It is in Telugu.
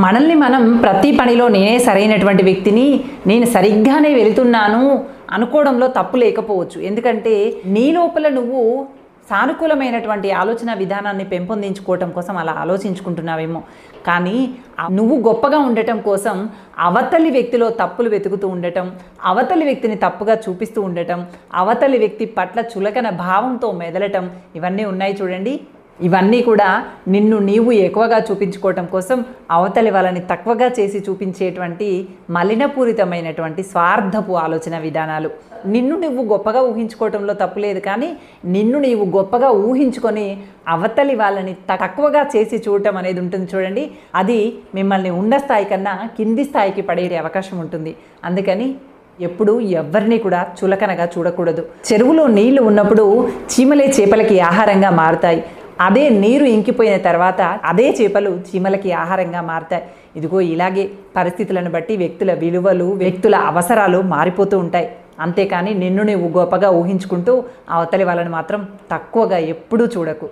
మనల్ని మనం ప్రతి పనిలో నేనే సరైనటువంటి వ్యక్తిని, నేను సరిగ్గానే వెళుతున్నాను అనుకోవడంలో తప్పు లేకపోవచ్చు. ఎందుకంటే నీ లోపల నువ్వు సానుకూలమైనటువంటి ఆలోచన విధానాన్ని పెంపొందించుకోవటం కోసం అలా ఆలోచించుకుంటున్నావేమో. కానీ నువ్వు గొప్పగా ఉండటం కోసం అవతలి వ్యక్తిలో తప్పులు వెతుకుతూ ఉండటం, అవతలి వ్యక్తిని తప్పుగా చూపిస్తూ ఉండటం, అవతలి వ్యక్తి పట్ల చులకన భావంతో మెదలటం, ఇవన్నీ ఉన్నాయి చూడండి. ఇవన్నీ కూడా నిన్ను నీవు ఎక్కువగా చూపించుకోవటం కోసం అవతలి వాళ్ళని తక్కువగా చేసి చూపించేటువంటి మలినపూరితమైనటువంటి స్వార్థపు ఆలోచన విధానాలు. నిన్ను నువ్వు గొప్పగా ఊహించుకోవటంలో తప్పులేదు, కానీ నిన్ను నీవు గొప్పగా ఊహించుకొని అవతలి వాళ్ళని తక్కువగా చేసి చూడటం అనేది ఉంటుంది చూడండి. అది మిమ్మల్ని ఉన్న స్థాయి కన్నా కింది స్థాయికి పడే అవకాశం ఉంటుంది. అందుకని ఎప్పుడు ఎవరిని కూడా చులకనగా చూడకూడదు. చెరువులో నీళ్లు ఉన్నప్పుడు చీమలే చేపలకి ఆహారంగా మారుతాయి. అదే నీరు ఇంకిపోయిన తర్వాత అదే చేపలు చీమలకి ఆహారంగా మారుతాయి. ఇదిగో ఇలాగే పరిస్థితులను బట్టి వ్యక్తుల విలువలు, వ్యక్తుల అవసరాలు మారిపోతూ ఉంటాయి. అంతేకాని నిన్ను నువ్వు గొప్పగా ఊహించుకుంటూ అవతలి వాళ్ళని మాత్రం తక్కువగా ఎప్పుడూ చూడకు.